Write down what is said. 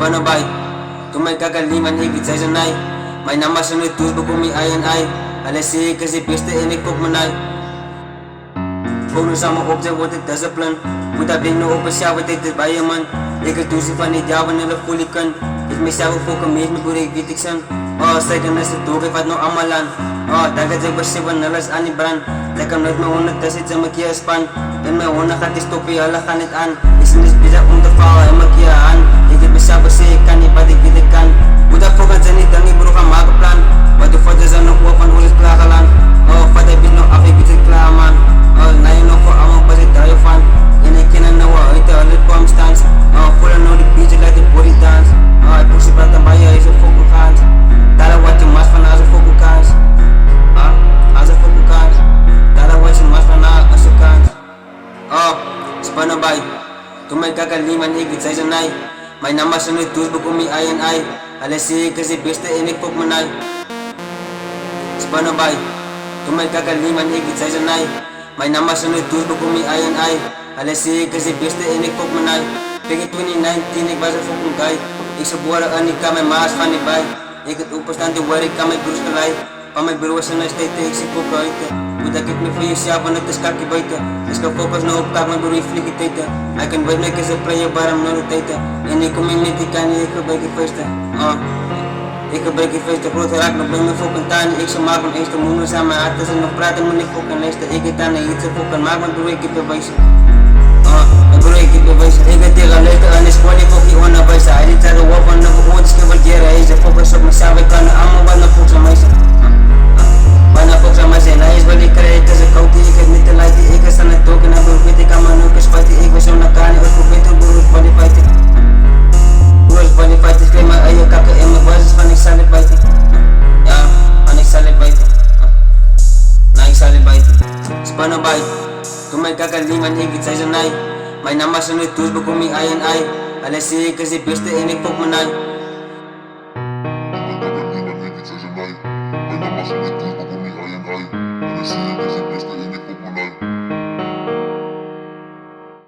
paano bay? Kung may kakaliman higit sa sanay, may namasunod tubo kung may ayan ay alasi kasi piste inikpok manay. Kung sa mga observe wat it as a plan, puta bing no open siya wat it bayaman. Lekker tusi van die jawan nila kulikan. Ik mezelf ook een mees met boerik witiksan. Zeggen is het ook wat no amalan. Dagat zeg basiban nalas ani brand. Lekker nooit me honderd tasit sa makia span. En me honderd gaat is topi ala kan het aan. Is nis bisa om te vouwen en makia aan. Ik heb mezelf basi kan niet wat ik dit kan. Puta fokat zijn niet dan ik broek aan maken plan. Wat de foto's zijn nog wel van hoe is klaargeland. Vat heb je nog af ik het klaar man. Na je nog voor allemaal pas ik daar je van. En ik ken een nou uit de alle kwam stands. Voelen nou die beach laat die body dance. Ik moest je praten bij je is een fokkel kans. Daar wat je mas van als een fokkel kans. Als een fokkel kans. Daar wat je mas van als een kans. Spannend bij. Toen mijn kakaliman ik het zei ze nee. Mijn naam was een toes bekom je ei en ei. Alles zie ik als het beste en ik fok me nee. Spannend bij. Toen mijn kakaliman ik het zei ze nee. Mijn naam was een toes bekom je ei en ei. Alles zie ik als het beste en ik fok me nee. Tegen 2019 ik was een fucking guy. Ik zou boren en ik kan mijn maas van die bij. Ik het openstaan te waar ik kan mijn broers gelijk. Van mijn broers en hij steeds ik zie koken uit. Moet ik me voor jezelf en het is kakje buiten. Dus ik focus nou op kak mijn broer vliegen tijden. Hij kan bij mij kiezen player waarom nou de tijden. En ik kom in met die kan niet, ik gebruik je feesten. Ik gebruik je feesten, grote raak nog bij mijn fucking tuin. Ik zou maken eens de moeders aan mijn hart. Als ze nog praten moet ik fucking luisteren. Ik het aan iets te fucking maak mijn broer ik heb bewijzen. Bro, ik heb bewijzen. Ik het tegen luisteren en is gewoon niet fucking onderwijzen. Hij liet zeggen wat van de verhoord is gewaarderen. Hij is een focus op mezelf, ik kan er allemaal wat naar volks aan mij zijn. Bijna volks aan mij zijn. Hij is wel ik krijg, ik is een koud die ik het niet te lijten. Ik is aan het token en broer, weet ik aan mijn neukens fighten. Ik was zo naar kan, ik was beter broer, van die fighten. Broer, van die fighten, ik kreeg mijn eigen kakken in mijn basis van ik zal het bijten. Ja, en ik zal het bijten. Nou, ik zal het bijten. Spannen bij. Toen mijn kakaliman ik het zei ze nee. Mijn naam was een toes bekom je ei en ei. Alles zie ik als het beste en ik fok me nee.